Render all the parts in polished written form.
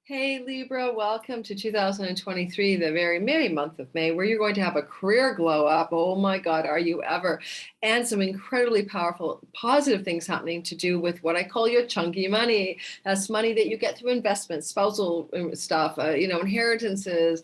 Hey Libra, welcome to 2023, the very merry month of May, where you're going to have a career glow up. Oh my God, are you ever? And some incredibly powerful, positive things happening to do with what I call your chunky money. That's money that you get through investments, spousal stuff, inheritances,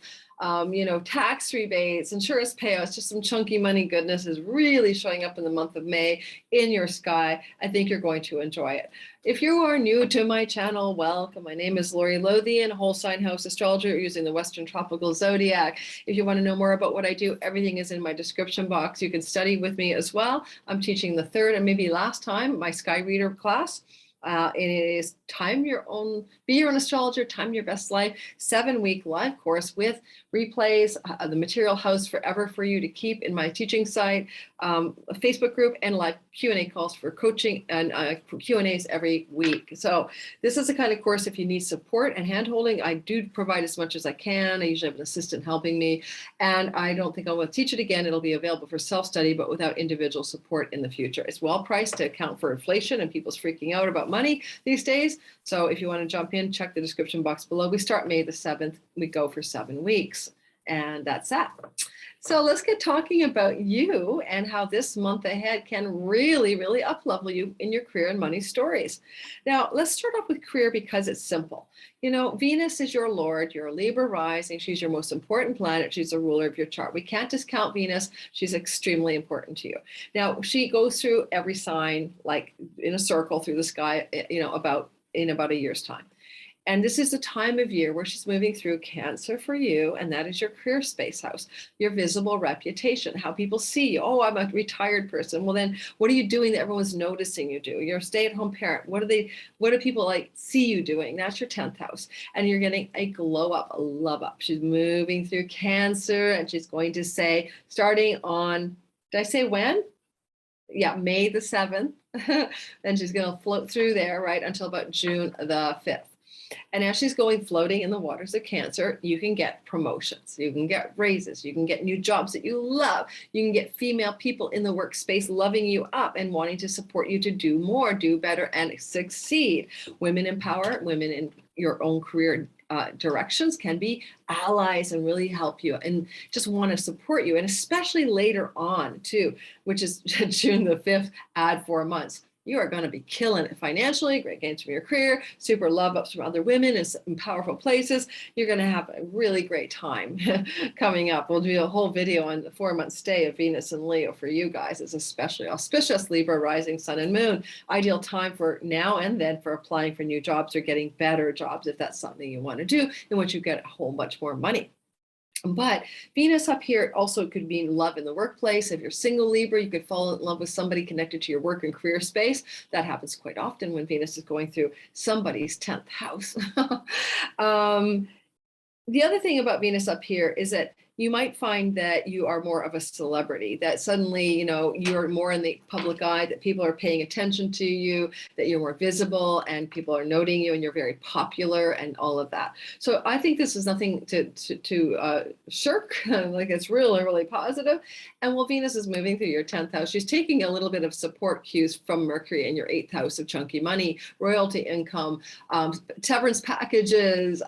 tax rebates, insurance payouts, just some chunky money goodness is really showing up in the month of May in your sky. I think you're going to enjoy it. If you are new to my channel, welcome. My name is Lori Lothian, whole sign house astrologer using the Western Tropical Zodiac. If you want to know more about what I do, everything is in my description box. You can study with me as well. I'm teaching the third and maybe last time my Sky Reader class. And it is be your own astrologer, time your best life, 7-week live course with replays, the material housed forever for you to keep in my teaching site, a Facebook group, and live Q&A calls for coaching and Q&As every week. So this is the kind of course, if you need support and handholding, I do provide as much as I can. I usually have an assistant helping me, and I don't think I will teach it again. It'll be available for self-study, but without individual support in the future. It's well priced to account for inflation and people's freaking out about money these days. So if you want to jump in, check the description box below. We start May the 7th. We go for 7 weeks, and that's that. So let's get talking about you and how this month ahead can really, really up-level you in your career and money stories. Now, let's start off with career because it's simple. You know, Venus is your Lord, you're a Libra rising. She's your most important planet. She's the ruler of your chart. We can't discount Venus. She's extremely important to you. Now, she goes through every sign, like in a circle through the sky, in about a year's time. And this is the time of year where she's moving through Cancer for you, and that is your career space house, your visible reputation, how people see you. Oh, I'm a retired person. Well, then what are you doing that everyone's noticing you do? You're a stay-at-home parent. What do people like see you doing? That's your 10th house. And you're getting a glow up, a love up. She's moving through Cancer, and she's going to say, starting on, did I say when? Yeah, May the 7th. Then she's going to float through there, right, until about June the 5th. And as she's floating in the waters of Cancer, you can get promotions, you can get raises, you can get new jobs that you love, you can get female people in the workspace loving you up and wanting to support you to do more, do better, and succeed. Women in power, women in your own career directions can be allies and really help you and just want to support you. And especially later on too, which is June the 5th, add 4 months. You are going to be killing it financially, great gains from your career, super love ups from other women in powerful places. You're going to have a really great time coming up. We'll do a whole video on the 4-month stay of Venus and Leo for you guys. It's especially auspicious, Libra, rising sun and moon. Ideal time for now and then for applying for new jobs or getting better jobs if that's something you want to do, in which you get a whole bunch more money. But Venus up here also could mean love in the workplace. If you're single Libra, you could fall in love with somebody connected to your work and career space. That happens quite often when Venus is going through somebody's 10th house. The other thing about Venus up here is that you might find that you are more of a celebrity, that suddenly, you're more in the public eye, that people are paying attention to you, that you're more visible and people are noting you and you're very popular and all of that. So I think this is nothing to shirk, like it's really, really positive. And while Venus is moving through your 10th house, she's taking a little bit of support cues from Mercury in your 8th house of chunky money, royalty income, severance packages,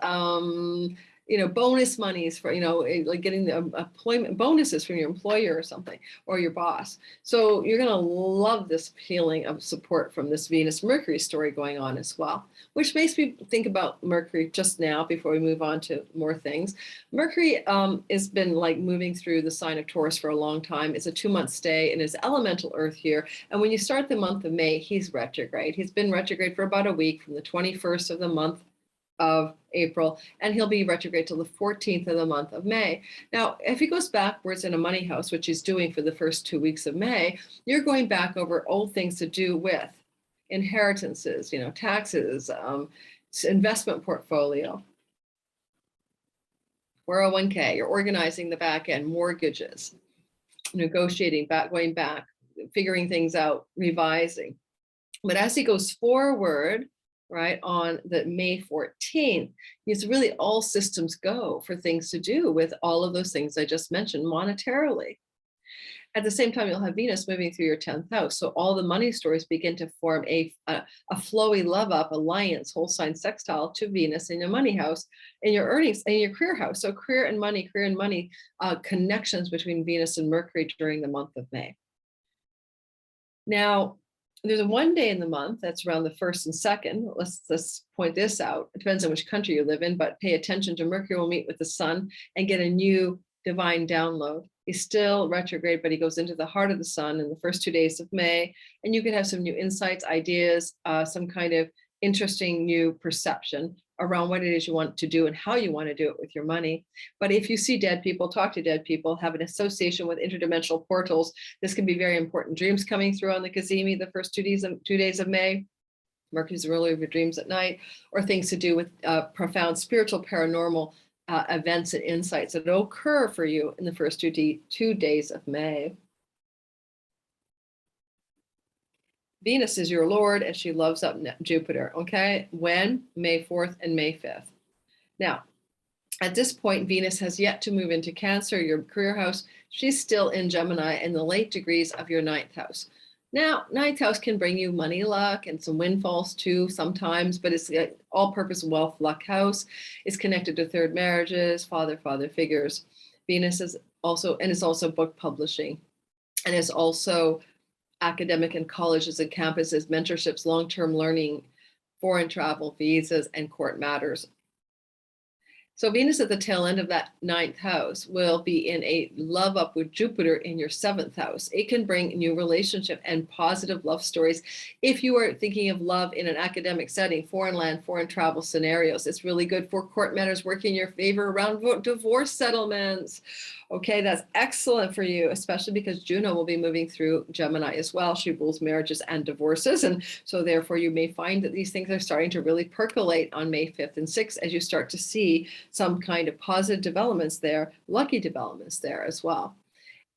bonus monies for, like getting the employment bonuses from your employer or something, or your boss. So you're going to love this feeling of support from this Venus Mercury story going on as well, which makes me think about Mercury just now before we move on to more things. Mercury has been like moving through the sign of Taurus for a long time. It's a 2-month stay and is elemental earth here. And when you start the month of May, he's retrograde. He's been retrograde for about a week from the 21st of the month of April, and he'll be retrograde till the 14th of the month of May. Now, if he goes backwards in a money house, which he's doing for the first 2 weeks of May, you're going back over old things to do with inheritances, taxes, investment portfolio, 401k. You're organizing the back end, mortgages, negotiating, going back, figuring things out, revising. But as he goes forward, right, on the May 14th, it's really all systems go for things to do with all of those things I just mentioned monetarily. At the same time, you'll have Venus moving through your 10th house. So all the money stories begin to form a flowy love up alliance, whole sign sextile to Venus in your money house, in your earnings, in your career house. So career and money connections between Venus and Mercury during the month of May. Now, there's a one day in the month that's around the 1st and 2nd. Let's point this out. It depends on which country you live in, but pay attention to Mercury will meet with the sun and get a new divine download. He's still retrograde, but he goes into the heart of the sun in the first 2 days of May. And you could have some new insights, ideas, some kind of interesting new perception around what it is you want to do and how you want to do it with your money. But if you see dead people, talk to dead people, have an association with interdimensional portals, this can be very important. Dreams coming through on the Cazimi the first 2 days of May. Mercury's the ruler of your dreams at night, or things to do with profound spiritual paranormal events and insights that will occur for you in the first 2 days of May. Venus is your Lord, and she loves up Jupiter, okay? When? May 4th and May 5th. Now, at this point, Venus has yet to move into Cancer, your career house. She's still in Gemini in the late degrees of your 9th house. Now, 9th house can bring you money luck and some windfalls too sometimes, but it's an all-purpose wealth luck house. It's connected to third marriages, father figures. Venus is also book publishing, and it's also academic and colleges and campuses, mentorships, long-term learning, foreign travel, visas, and court matters. So Venus at the tail end of that 9th house will be in a love up with Jupiter in your 7th house. It can bring new relationship and positive love stories. If you are thinking of love in an academic setting, foreign land, foreign travel scenarios, it's really good for court matters working in your favor around divorce settlements. Okay, that's excellent for you, especially because Juno will be moving through Gemini as well. She rules marriages and divorces. And so therefore you may find that these things are starting to really percolate on May 5th and 6th as you start to see some kind of positive developments there, lucky developments there as well.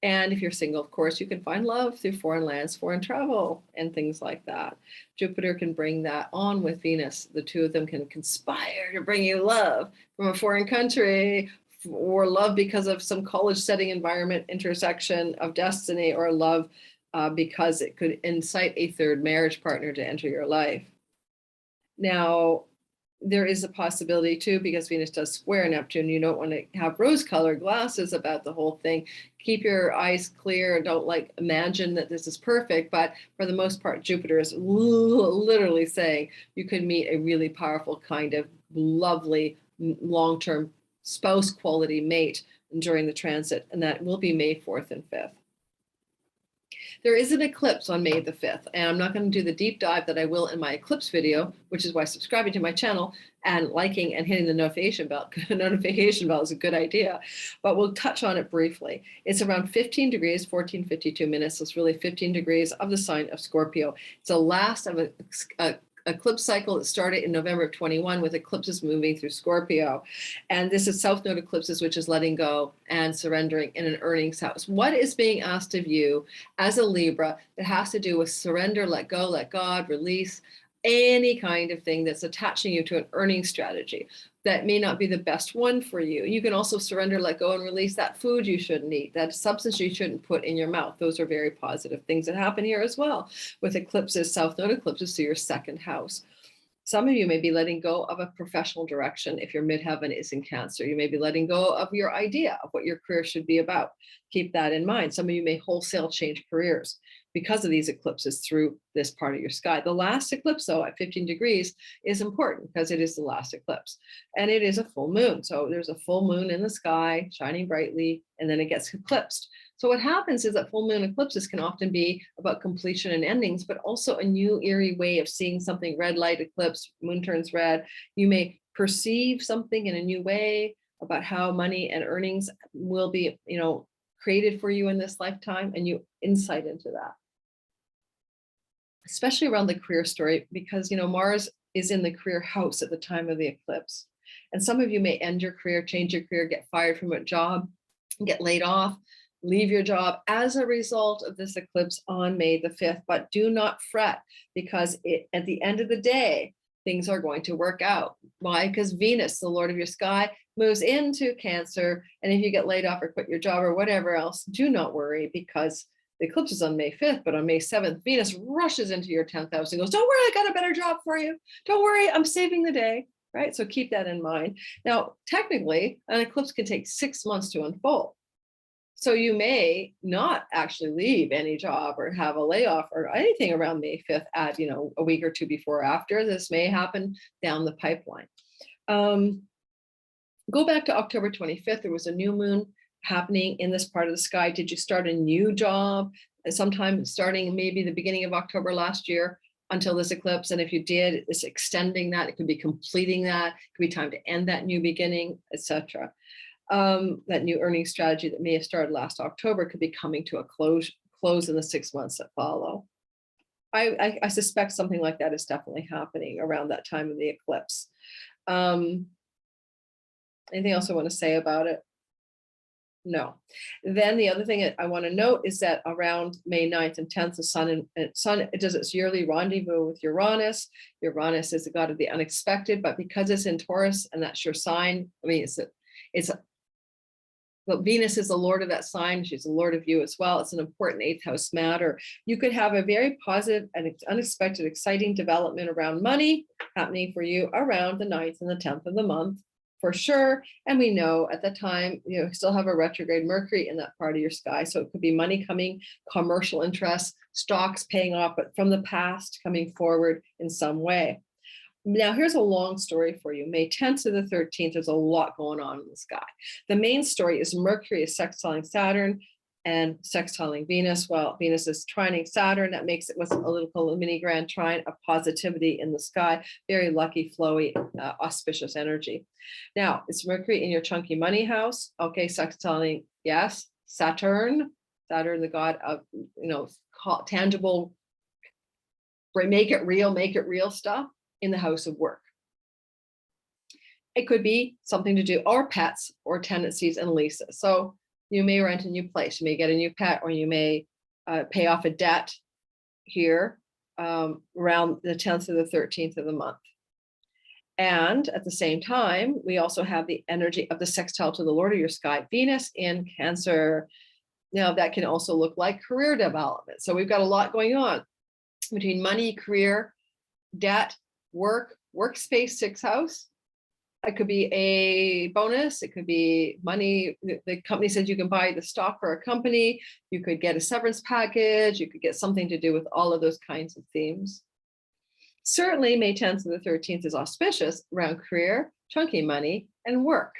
And if you're single, of course, you can find love through foreign lands, foreign travel, and things like that. Jupiter can bring that on with Venus. The two of them can conspire to bring you love from a foreign country, or love because of some college setting environment intersection of destiny, or love because it could incite a third marriage partner to enter your life. Now, there is a possibility too, because Venus does square Neptune, you don't want to have rose-colored glasses about the whole thing. Keep your eyes clear. Don't imagine that this is perfect, but for the most part, Jupiter is literally saying you could meet a really powerful kind of lovely long-term spouse quality mate during the transit, and that will be May 4th and 5th. There is an eclipse on May the 5th, and I'm not going to do the deep dive that I will in my eclipse video, which is why subscribing to my channel and liking and hitting the notification bell is a good idea, but we'll touch on it briefly. It's around 15 degrees, 14:52 minutes. So it's really 15 degrees of the sign of Scorpio. It's the last of a eclipse cycle that started in November of 21 with eclipses moving through Scorpio. And this is South Node eclipses, which is letting go and surrendering in an earnings house. What is being asked of you as a Libra that has to do with surrender, let go, let God, release, any kind of thing that's attaching you to an earning strategy that may not be the best one for you. You can also surrender, let go, and release that food you shouldn't eat, that substance you shouldn't put in your mouth. Those are very positive things that happen here as well with eclipses, South Node eclipses to your 2nd house. Some of you may be letting go of a professional direction if your midheaven is in Cancer. You may be letting go of your idea of what your career should be about. Keep that in mind. Some of you may wholesale change careers because of these eclipses through this part of your sky. The last eclipse, though, at 15 degrees is important because it is the last eclipse. And it is a full moon. So there's a full moon in the sky shining brightly, and then it gets eclipsed. So what happens is that full moon eclipses can often be about completion and endings, but also a new eerie way of seeing something. Red light eclipse, moon turns red. You may perceive something in a new way about how money and earnings will be, created for you in this lifetime, and you insight into that. Especially around the career story, because, Mars is in the career house at the time of the eclipse. And some of you may end your career, change your career, get fired from a job, get laid off, leave your job as a result of this eclipse on May the 5th. But do not fret, because at the end of the day, things are going to work out. Why? Because Venus, the Lord of your sky, moves into Cancer. And if you get laid off or quit your job or whatever else, do not worry, because the eclipse is on May 5th, but on May 7th, Venus rushes into your 10th house and goes, don't worry, I got a better job for you. Don't worry, I'm saving the day, right? So keep that in mind. Now, technically, an eclipse can take 6 months to unfold. So you may not actually leave any job or have a layoff or anything around May 5th at, a week or two before or after. This may happen down the pipeline. Go back to October 25th. There was a new moon happening in this part of the sky. Did you start a new job sometime starting maybe the beginning of October last year until this eclipse? And if you did, it's extending that. It could be completing that. It could be time to end that new beginning, etc. That new earning strategy that may have started last October could be coming to a close in the 6 months that follow. I suspect something like that is definitely happening around that time of the eclipse. Anything else I want to say about it? No. Then the other thing I want to note is that around May 9th and 10th, the sun it does its yearly rendezvous with Uranus. Uranus is the god of the unexpected, but because it's in Taurus and that's your sign, I mean, but Venus is the lord of that sign. She's the lord of you as well. It's an important 8th house matter. You could have a very positive and unexpected, exciting development around money happening for you around the 9th and the 10th of the month, for sure. And we know at the time, you still have a retrograde Mercury in that part of your sky. So it could be money coming, commercial interests, stocks paying off, but from the past coming forward in some way. Now, here's a long story for you. May 10th to the 13th, there's a lot going on in the sky. The main story is Mercury is sextiling Saturn and sextiling Venus. Well, Venus is trining Saturn. That makes it what's a little mini grand trine of positivity in the sky. Very lucky, flowy, auspicious energy. Now, it's Mercury in your chunky money house. Okay, sextiling, yes. Saturn, the god of, tangible, make it real stuff in the house of work. It could be something to do, or pets, or tenancies and leases. So you may rent a new place, you may get a new pet, or you may pay off a debt here around the 10th to the 13th of the month. And at the same time, we also have the energy of the sextile to the lord of your sky, Venus in Cancer. Now that can also look like career development. So we've got a lot going on between money, career, debt, workspace, 6th house. It could be a bonus. It could be money. The company says you can buy the stock for a company. You could get a severance package. You could get something to do with all of those kinds of themes. Certainly, May 10th to the 13th is auspicious around career, chunky money, and work.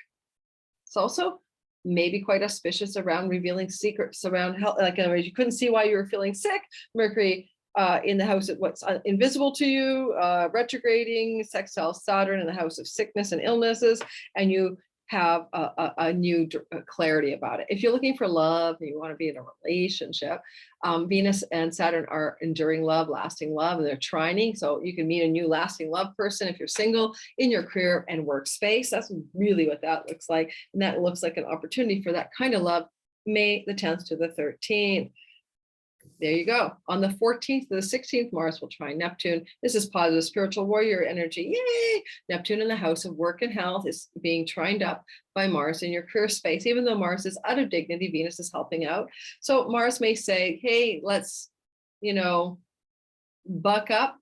It's also maybe quite auspicious around revealing secrets around health. Like, in other words, you couldn't see why you were feeling sick. Mercury in the house of what's invisible to you, retrograding, sextile Saturn in the house of sickness and illnesses, and you have a new clarity about it. If you're looking for love and you want to be in a relationship, Venus and Saturn are enduring love, lasting love, and they're trining. So you can meet a new lasting love person if you're single in your career and workspace. That's really what that looks like. And that looks like an opportunity for that kind of love, May the 10th to the 13th. There you go. On the 14th to the 16th, Mars will trine Neptune. This is positive spiritual warrior energy. Yay! Neptune in the house of work and health is being trined up by Mars in your career space. Even though Mars is out of dignity, Venus is helping out. So Mars may say, hey, let's, buck up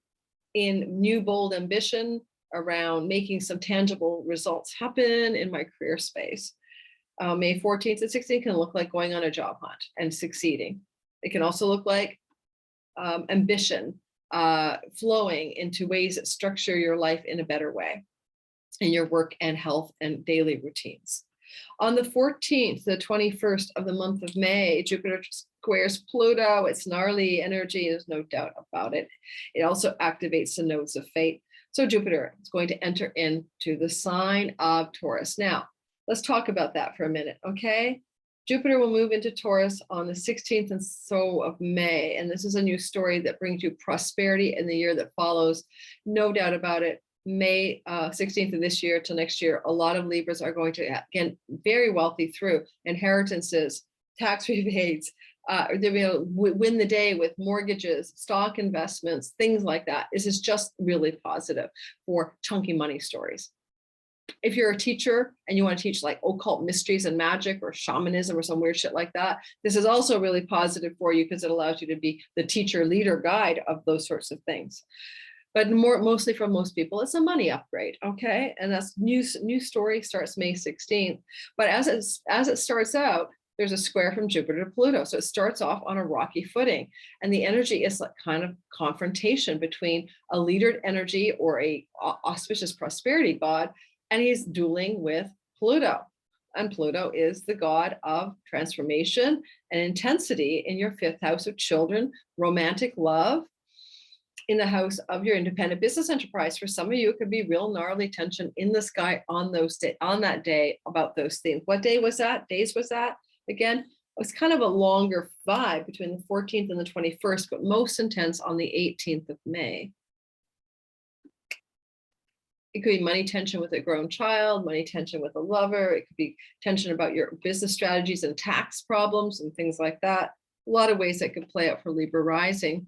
in new, bold ambition around making some tangible results happen in my career space. May 14th to 16th can look like going on a job hunt and succeeding. It can also look like ambition flowing into ways that structure your life in a better way in your work and health and daily routines. On the 14th, the 21st of the month of May, Jupiter squares Pluto. It's gnarly energy, there's no doubt about it. It also activates the nodes of fate. So Jupiter is going to enter into the sign of Taurus. Now, let's talk about that for a minute, okay? Jupiter will move into Taurus on the 16th and so of May. And this is a new story that brings you prosperity in the year that follows. No doubt about it. May 16th of this year till next year, a lot of Libras are going to get very wealthy through inheritances, tax rebates, they're going to win the day with mortgages, stock investments, things like that. This is just really positive for chunky money stories. If you're a teacher and you want to teach like occult mysteries and magic or shamanism or some weird shit like that, this is also really positive for you because it allows you to be the teacher, leader, guide of those sorts of things. But mostly for most people, it's a money upgrade, okay? And that's new story starts May 16th. But as it starts out, there's a square from Jupiter to Pluto. So it starts off on a rocky footing. And the energy is like kind of confrontation between a leader energy or a auspicious prosperity god, and he's dueling with Pluto. And Pluto is the god of transformation and intensity in your 5th house of children, romantic love, in the house of your independent business enterprise. For some of you, it could be real gnarly tension in the sky on that day about those themes. What day was that? Days was that? Again, it was kind of a longer vibe between the 14th and the 21st, but most intense on the 18th of May. It could be money tension with a grown child, money tension with a lover. It could be tension about your business strategies and tax problems and things like that. A lot of ways that could play out for Libra rising.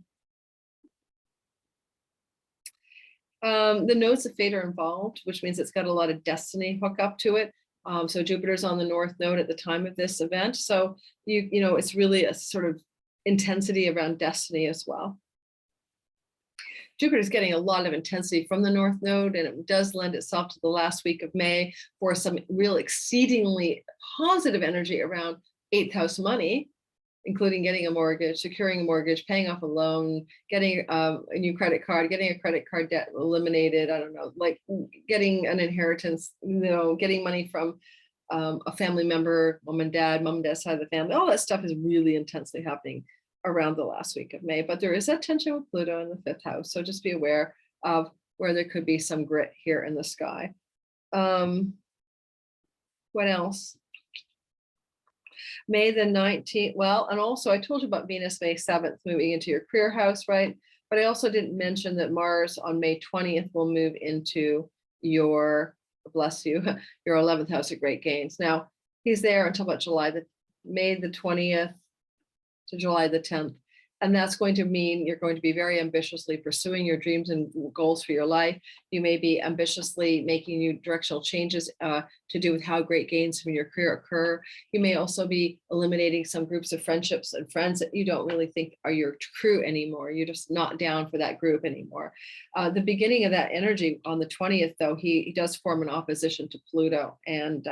The nodes of fate are involved, which means it's got a lot of destiny hook up to it. So Jupiter's on the north node at the time of this event. So you know, it's really a sort of intensity around destiny as well. Jupiter's getting a lot of intensity from the north node, and it does lend itself to the last week of May for some real exceedingly positive energy around 8th house money, including getting a mortgage, securing a mortgage, paying off a loan, getting a new credit card, getting a credit card debt eliminated. I don't know, like getting an inheritance, you know, getting money from a family member, mom and dad's side of the family. All that stuff is really intensely happening around the last week of May. But there is that tension with Pluto in the 5th house. So just be aware of where there could be some grit here in the sky. What else? May the 19th, well, and also I told you about Venus May 7th moving into your career house, right? But I also didn't mention that Mars on May 20th will move into your, bless you, your 11th house of great gains. Now, he's there until about May the 20th to July the 10th. And that's going to mean you're going to be very ambitiously pursuing your dreams and goals for your life. You may be ambitiously making new directional changes to do with how great gains from your career occur. You may also be eliminating some groups of friendships and friends that you don't really think are your crew anymore. You're just not down for that group anymore. The beginning of that energy on the 20th, though, he does form an opposition to Pluto. And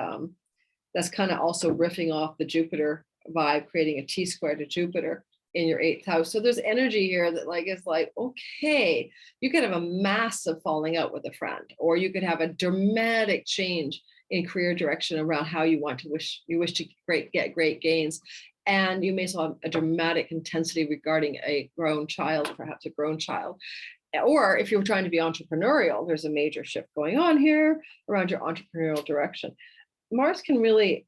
that's kind of also riffing off the Jupiter vibe, creating a T-square to Jupiter in your 8th house. So there's energy here that like is like, okay, you could have a massive falling out with a friend, or you could have a dramatic change in career direction around how you want to wish to get great gains. And you may as well have a dramatic intensity regarding a grown child, perhaps a grown child. Or if you're trying to be entrepreneurial, there's a major shift going on here around your entrepreneurial direction. Mars can really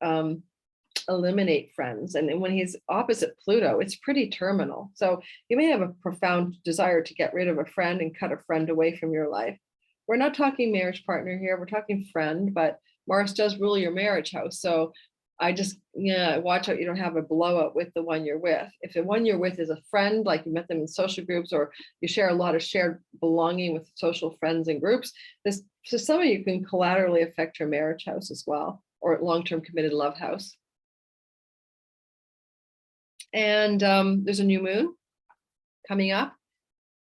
eliminate friends, and when he's opposite Pluto, it's pretty terminal. So you may have a profound desire to get rid of a friend and cut a friend away from your life. We're not talking marriage partner here, we're talking friend, but Mars does rule your marriage house. So I just, watch out you don't have a blowout with the one you're with. If the one you're with is a friend, like you met them in social groups, or you share a lot of shared belonging with social friends and groups, this, so some of you can collaterally affect your marriage house as well, or long-term committed love house. And there's a new moon coming up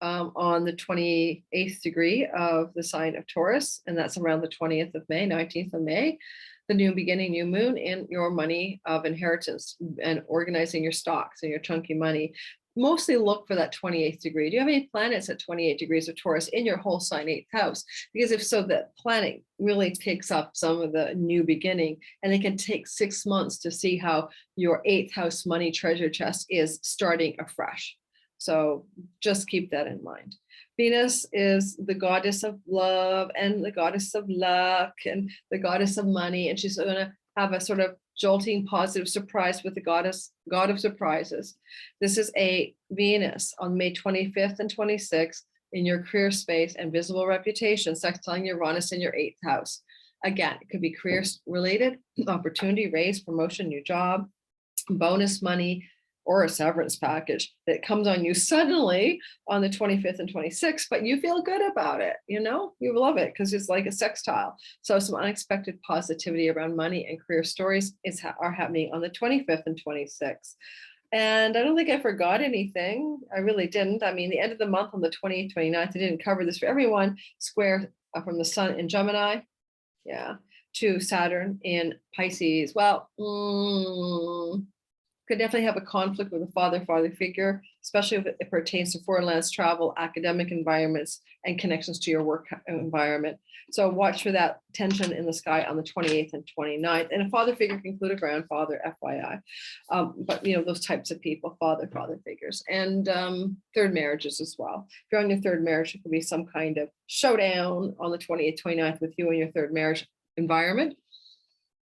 on the 28th degree of the sign of Taurus, and that's around the 20th of May, 19th of May. The new beginning, new moon in your money of inheritance and organizing your stocks and your chunky money. Mostly look for that 28th degree. Do you have any planets at 28 degrees of Taurus in your whole sign 8th house? Because if so, that planet really picks up some of the new beginning, and it can take 6 months to see how your 8th house money treasure chest is starting afresh. So just keep that in mind. Venus is the goddess of love and the goddess of luck and the goddess of money, and she's going to have a sort of jolting positive surprise with the god of surprises. This is a Venus on May 25th and 26th in your career space and visible reputation, sextiling Uranus in your 8th house. Again, it could be career related, opportunity, raise, promotion, new job, bonus money, or a severance package that comes on you suddenly on the 25th and 26th, but you feel good about it. You love it because it's like a sextile. So some unexpected positivity around money and career stories are happening on the 25th and 26th. And I don't think I forgot anything. I really didn't. I mean, the end of the month on the 28th, 29th, I didn't cover this for everyone. Square from the sun in Gemini, to Saturn in Pisces. Well, could definitely have a conflict with a father figure, especially if it pertains to foreign lands, travel, academic environments, and connections to your work environment. So watch for that tension in the sky on the 28th and 29th. And a father figure can include a grandfather, FYI. But those types of people, father figures, and third marriages as well. If you're on your third marriage, it could be some kind of showdown on the 28th, 29th with you and your third marriage environment.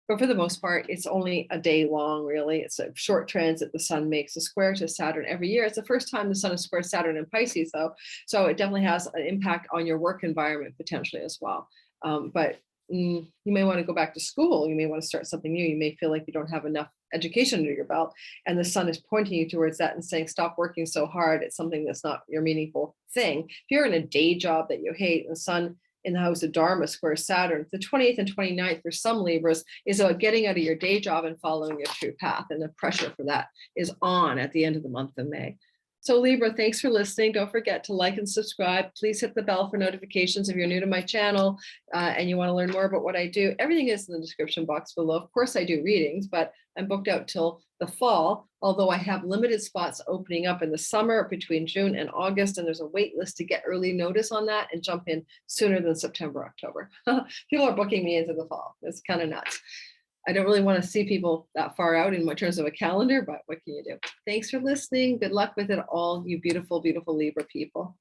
But for the most part, it's only a day long, really. It's a short transit the sun makes a square to Saturn every year. It's the first time the sun is squared Saturn in Pisces, though. So it definitely has an impact on your work environment potentially as well. But you may want to go back to school. You may want to start something new. You may feel like you don't have enough education under your belt. And the sun is pointing you towards that and saying, stop working so hard. It's something that's not your meaningful thing. If you're in a day job that you hate, the sun in the house of Dharma square Saturn, the 28th and 29th for some Libras is about getting out of your day job and following your true path. And the pressure for that is on at the end of the month of May. So Libra, thanks for listening. Don't forget to like and subscribe. Please hit the bell for notifications if you're new to my channel and you want to learn more about what I do. Everything is in the description box below. Of course, I do readings, but I'm booked out till the fall, although I have limited spots opening up in the summer between June and August, and there's a wait list to get early notice on that and jump in sooner than September, October. People are booking me into the fall. It's kind of nuts. I don't really want to see people that far out in terms of a calendar, but what can you do? Thanks for listening. Good luck with it all, you beautiful, beautiful Libra people.